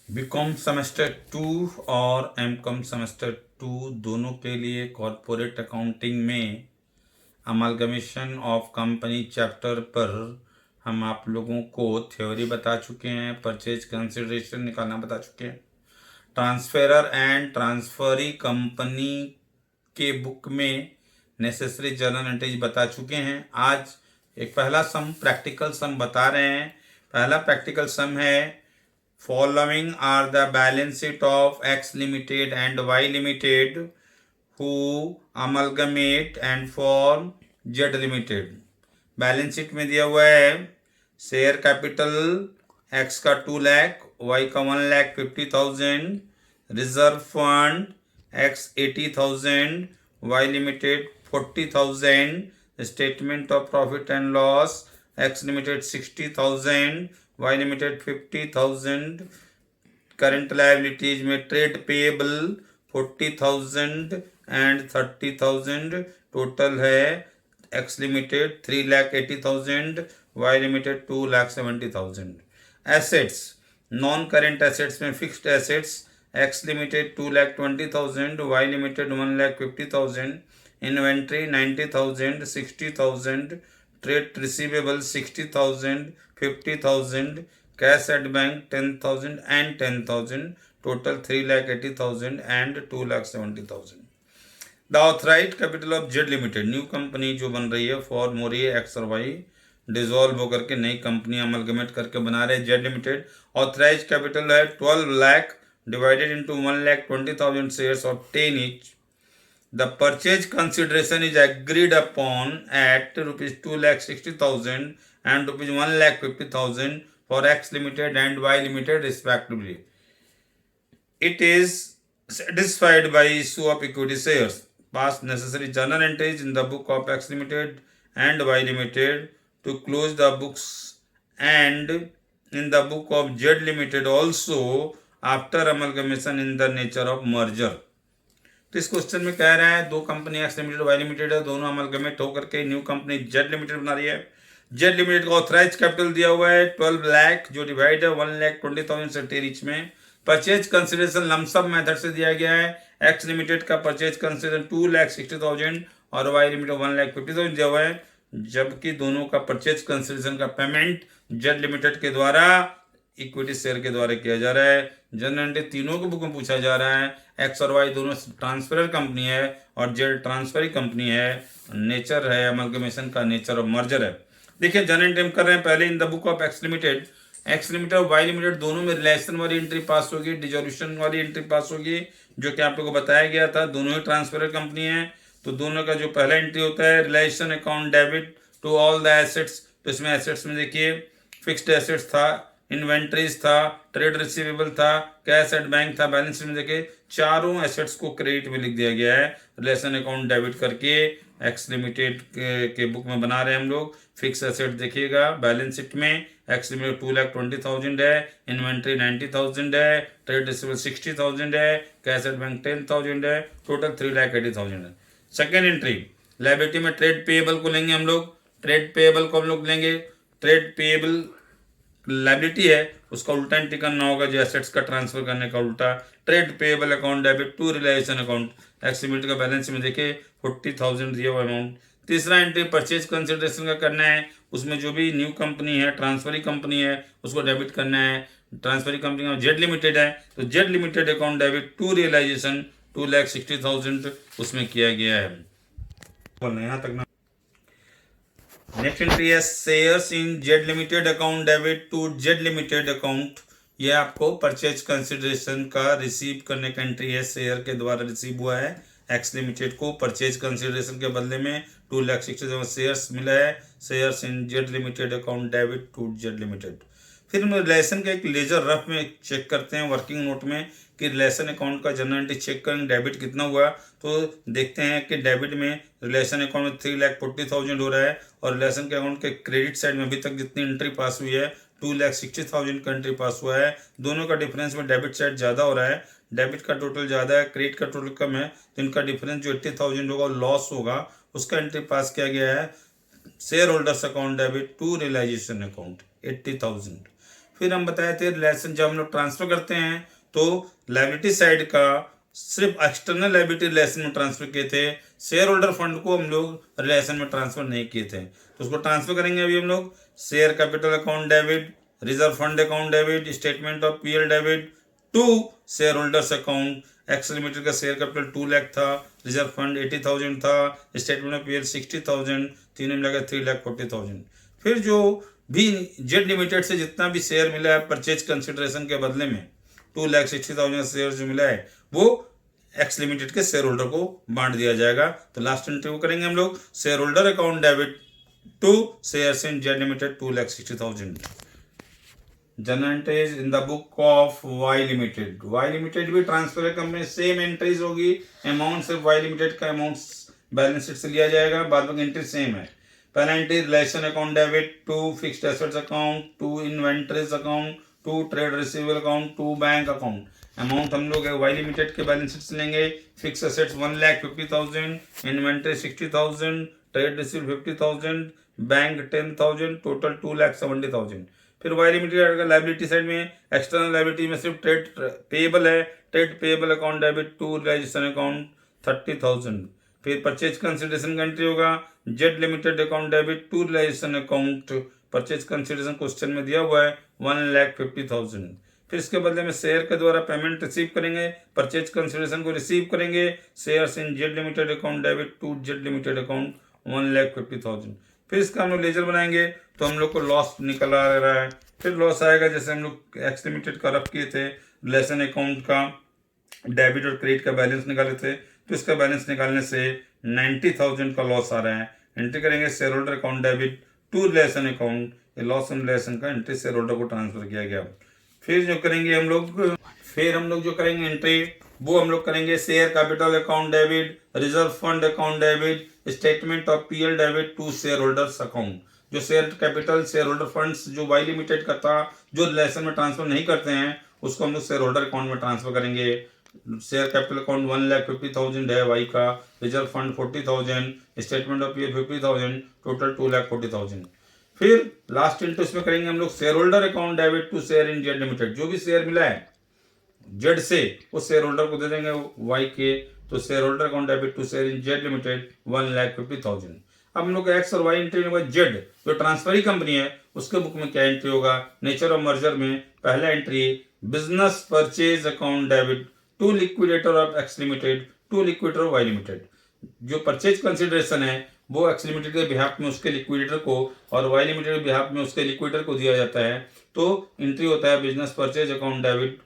BCom semester 2 और MCom semester 2 दोनों के लिए कॉरपोरेट अकाउंटिंग में अमालगमेशन ऑफ कंपनी चैप्टर पर हम आप लोगों को थ्योरी बता चुके हैं, परचेज कंसिडरेशन निकालना बता चुके हैं, ट्रांसफेरर एंड ट्रांसफरी कंपनी के बुक में नेसेसरी जर्नल एंट्रीज बता चुके हैं। आज एक पहला सम प्रैक्टिकल सम बता रहे हैं। पहला प्रैक्टिकल सम है, following are the balance sheet of X Limited and Y Limited who amalgamate and form Z Limited। Balance sheet में दिया हुआ है शेयर कैपिटल X का 2 लाख, Y का 1,50,000, reserve fund X 80,000, Y limited 40,000, statement of profit and loss X limited 60,000, Y limited 50,000, current liabilities में trade payable 40,000 and 30,000, total है X limited 3,80,000, Y limited 2,70,000। Assets, non current assets में fixed assets X limited 2,20,000, Y limited 1,50,000, inventory 90,000, 60,000, trade receivable 60,000, 50,000, cash at bank 10,000 and 10,000, total 3,80,000 and 2,70,000। The authorised capital of Z limited, new company जो बन रही है for मोरिये x और Y, dissolve होकर के नई company amalgamate करके बना रहे जेड लिमिटेड। ऑथराइज्ड कैपिटल है 12 lakh divided into 1,20,000 shares of 10 each। The purchase consideration is agreed upon at rupees 2,60,000 and rupees 1,50,000 for X Limited and Y Limited respectively. It is satisfied by issue of equity shares. Pass necessary journal entries in the book of X Limited and Y Limited to close the books and in the book of Z Limited also after amalgamation in the nature of merger। तो इस question में कह रहा है दो company X limited Y limited है, दोनों amalgamate होकर के न्यू कंपनी जेड लिमिटेड बना रही है। जेड लिमिटेड का ऑथराइज कैपिटल दिया हुआ है 12 लाख जो डिवाइड है 1,20,000 से 10 each में। परचेज कंसिडरेशन लमसम मेथड से दिया गया है। एक्स लिमिटेड का परचेज कंसिडरेशन 2,60,000 और वाई लिमिटेड 1,50,000 दिया हुआ है, जबकि दोनों का परचेज कंसिडरेशन का पेमेंट जेड लिमिटेड के द्वारा इक्विटी शेयर के द्वारा किया जा रहा है। जनरल एंट्री तीनों के बुक में पूछा जा रहा है। एक्स और वाई दोनों ट्रांसफरर कंपनी है और जेड ट्रांसफरी कंपनी है। नेचर है अमलगमेशन का, नेचर ऑफ मर्जर है। देखिए जनरल एंट्री हम कर रहे हैं पहले इन the book of X limited और वाई लिमिटेड दोनों में रिलेशन वाली एंट्री पास होगी, डिसोल्यूशन वाली एंट्री पास होगी, जो कि आप लोगों को बताया गया था। दोनों ही ट्रांसफरर कंपनी है, तो दोनों का जो पहला एंट्री होता है relation account debit to all the assets. तो इसमें एसेट्स में देखिए फिक्स्ड एसेट्स था, इन्वेंट्रीज था, ट्रेड रिसीवेबल था, कैश एट बैंक था। बैलेंस शीट में देखिए चारों एसेट्स को क्रेडिट में लिख दिया गया है, रिलेशन अकाउंट डेबिट करके एक्स लिमिटेड के बुक में बना रहे हैं हम लोग। फिक्स एसेट देखिएगा बैलेंस शीट में एक्स लिमिटेड 2,20,000 है, इन्वेंट्री 90,000 है, ट्रेड रिसीवेबल 60,000 है, कैश एट बैंक 10,000 है, टोटल 3,80,000 है। सेकेंड एंट्री लायबिलिटी में ट्रेड पेएबल को लेंगे हम लोग। ट्रेड पेएबल को हम लोग लेंगे, ट्रेड पेएबल लायबिलिटी है उसका उल्टा एंट्री करना होगा, जो एसेट्स का ट्रांसफर करने का उल्टा। Trade payable account debit to realisation account. X limited का बैलेंस में देखिए 40,000 दिया हुआ अमाउंट। तीसरा एंट्री परचेज कंसिडरेशन का करना है, उसमें जो भी न्यू कंपनी है ट्रांसफरी कंपनी है उसको डेबिट करना है। ट्रांसफरी कंपनी का जेड लिमिटेड है, तो Z limited account debit to realisation 2,60,000 उसमें किया गया है। यहाँ तक ना। नेक्स्ट एंट्री है shares in Z limited account debit to Z limited account. ये आपको परचेज कंसिडरेशन का रिसीव करने का एंट्री है, शेयर के द्वारा रिसीव हुआ है एक्स लिमिटेड को परचेज कंसिडरेशन के बदले में 2,60,000 शेयर्स मिला है। Shares in Z limited account debit to Z limited. फिर हम रिलेशन का एक लेजर रफ में चेक करते हैं वर्किंग नोट में कि रिलेशन अकाउंट का जनरल एंट्री चेक करेंगे डेबिट कितना हुआ, तो देखते हैं कि डेबिट में रिलेशन अकाउंट में 3,40,000 हो रहा है और रिलेशन के अकाउंट के क्रेडिट साइड में अभी तक जितनी एंट्री पास हुई है 2,60,000 का एंट्री पास हुआ है। दोनों का डिफरेंस में डेबिट साइड ज़्यादा हो रहा है, डेबिट का टोटल ज़्यादा है, क्रेडिट का टोटल कम है, तो इनका डिफरेंस जो 80,000 होगा लॉस होगा, उसका एंट्री पास किया गया है share holders account debit to realisation account 80,000। फिर हम बताए थे रिलेशन जब हम लोग ट्रांसफर करते हैं तो लायबिलिटी साइड का सिर्फ एक्सटर्नल लायबिलिटी रिलेशन में ट्रांसफर किए थे, शेयर होल्डर फंड को हम लोग रिलेशन में ट्रांसफर नहीं किए थे। तो उसको ट्रांसफर करेंगे अभी हम लोग। Share capital account debit, reserve fund account debit, statement of PL debit to share holders account. X limited का शेयर कैपिटल 2 लाख था, रिजर्व फंड 80,000 था, स्टेटमेंट ऑफ पीएल 60,000, तीनों मिलाकर 3,40,000। फिर जो भी जेड लिमिटेड से जितना भी शेयर मिला है परचेज कंसिडरेशन के बदले में 2,60,000 शेयर जो मिला है वो एक्स लिमिटेड के शेयर होल्डर को बांट दिया जाएगा। तो लास्ट एंट्री वो करेंगे हम लोग, shareholder account debit to shares in Z limited 2,60,000। Journal entries in the book of Y limited. Y limited भी ट्रांसफर कंपनी सेम एंट्रीज होगी, अमाउंट सिर्फ वाई लिमिटेड का अमाउंट बैलेंस शीट से लिया जाएगा, बाद बाकी एंट्री सेम है। पहला entry relation account debit to fixed assets account, to inventories account, to trade receivable account, to bank account. Amount हम लोग वाई लिमिटेड के बैलेंस शीट से लेंगे। Fix assets 1,50,000, inventory 60,000, trade receivable 50,000, bank 10,000, total 2,70,000। फिर Y limited का liability side में external liability में सिर्फ ट्रेड पेएबल है, trade payable account debit to realisation account 30,000। फिर परचेज कंसिडरेशन का एंट्री होगा, Z limited account debit to realisation account. Purchase consideration question में दिया हुआ है 1,50,000। फिर इसके बदले में शेयर के द्वारा पेमेंट रिसीव करेंगे, परचेज कंसिडरेशन को रिसीव करेंगे। Shares in Z limited account debit to Z limited account 1,50,000। फिर इसका हम लोग लेजर बनाएंगे तो हम लोग को लॉस निकल आ रहा है। फिर लॉस आएगा जैसे हम लोग एक्स लिमिटेड का रफ किए थे, रिलेशन अकाउंट का डेबिट और क्रेडिट का बैलेंस निकाले थे, तो इसका बैलेंस निकालने से 90,000 का लॉस आ रहा है। एंट्री करेंगे shareholder account debit to relation account, ये लॉस इन रिलेशन का एंट्री शेयर होल्डर को ट्रांसफर किया गया। फिर जो करेंगे हम लोग जो करेंगे एंट्री वो हम लोग करेंगे share capital account debit, reserve fund account debit, statement of PL debit to share holders account. जो share capital share holder funds जो वाई लिमिटेड का था जो रिलेशन में ट्रांसफर नहीं करते हैं उसको हम लोग शेयर होल्डर अकाउंट में ट्रांसफर करेंगे। शेयर कैपिटल अकाउंट 1,50,000 है वाई का, reserve fund 40,000, statement of PL 50,000, total 2,40,000। फिर लास्ट एंट्री इसमें करेंगे हम लोग shareholder account debit to share in Z limited. जो भी शेयर मिला है जेड से उस शेयर होल्डर को दे देंगे वाई के, तो shareholder account debit to share in Z limited 1,50,000। अब हम लोग एक्स और वाई एंट्री होगा। जेड जो ट्रांसफरी कंपनी है उसके बुक में क्या एंट्री होगा, नेचर ऑफ मर्जर में पहला entry business purchase account debit to liquidator of X limited to liquidator of Y limited. जो परचेज कंसिडरेशन है वो एक्स लिमिटेड के बिहाफ में उसके लिक्विडेटर को और वाई लिमिटेड के बिहाफ में उसके लिक्विडेटर को दिया जाता है। तो एंट्री होता है business purchase account debit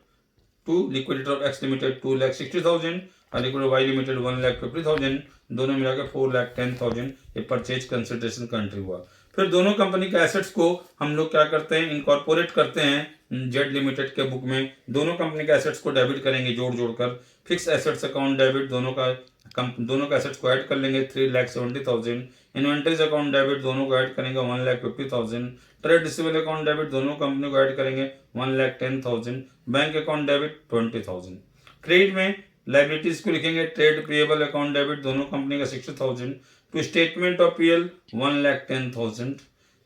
to liquidator of X limited 2,60,000 और लिक्विडेटर वाई लिमिटेड 1,50,000, दोनों मिलाकर 4,10,000। ये परचेज कंसिडरेशन का एंट्री हुआ। फिर दोनों कंपनी के एसेट्स को हम लोग क्या करते हैं, इनकॉर्पोरेट करते हैं जेड लिमिटेड के बुक में। दोनों कंपनी के एसेट्स को डेबिट करेंगे जोड़ जोड़कर। फिक्स एसेट्स अकाउंट डेबिट दोनों का एसेट्स को ऐड कर लेंगे 3,70,000। इन्वेंटरीज अकाउंट डेबिट दोनों को ऐड करेंगे 1,50,000। ट्रेड रिसीवेबल अकाउंट डेबिट दोनों कंपनी को ऐड करेंगे 1,10,000। Bank account debit 20,000। क्रेडिट में लाइबिलिटीज को लिखेंगे ट्रेड पेएबल अकाउंट डेबिट दोनों कंपनी का 60,000 to statement of PL 1,10,000।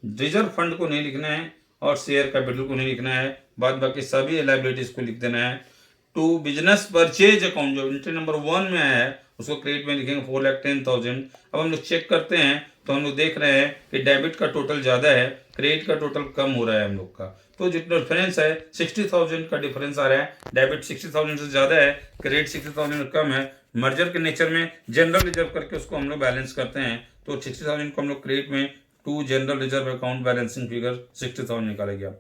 Reserve fund को नहीं लिखना है और शेयर कैपिटल को नहीं लिखना है, बाद बाकी सभी लाइबिलिटीज को लिख देना है। टू बिजनेस परचेज अकाउंट जो एंट्री नंबर 1 में है उसको क्रेडिट में लिखेंगे 4,10,000। अब हम लोग चेक करते हैं तो हम लोग देख रहे हैं कि डेबिट का टोटल ज़्यादा है, क्रेडिट का टोटल कम हो रहा है हम लोग का। तो जो डिफरेंस है 60,000 का डिफरेंस आ रहा है। डेबिट 60,000 से ज़्यादा है, क्रेडिट 60,000 से कम है। मर्जर के नेचर में जनरल रिजर्व करके उसको हम लोग बैलेंस करते हैं। तो 60,000 को हम लोग क्रेडिट में to general reserve account balancing figure 60,000 निकाला गया।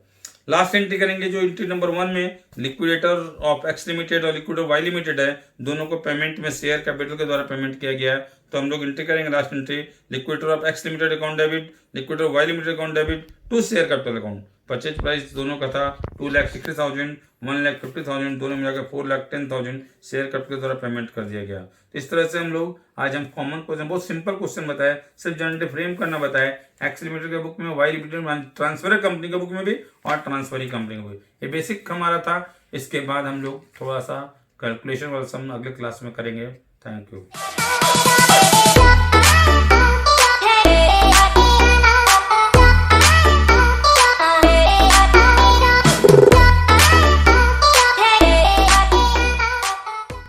लास्ट एंट्री करेंगे जो एंट्री नंबर 1 में लिक्विडेटर ऑफ एक्स लिमिटेड और लिक्विडेटर वाई लिमिटेड है, दोनों को पेमेंट में शेयर कैपिटल के द्वारा पेमेंट किया गया है। तो हम लोग एंट्री करेंगे last entry liquidator of X limited account debit, liquidator Y limited account debit to share capital account. Purchase price दोनों का था 2,60,000, 1,50,000, दोनों मिलाकर 4,10,000 शेयर कैपिटल के द्वारा पेमेंट कर दिया गया। तो इस तरह से हम लोग आज हम कॉमन क्वेश्चन बहुत सिंपल क्वेश्चन बताए, सिर्फ जनरल फ्रेम करना बताया। एक्स लिमिटेड के बुक में, वाई लिमिटेड ट्रांसफर कंपनी के बुक में भी और ट्रांसफरी कंपनी में भी। ये बेसिक हमारा था। इसके बाद हम लोग थोड़ा सा कैलकुलेशन वाला सम अगले क्लास में करेंगे। Thank you.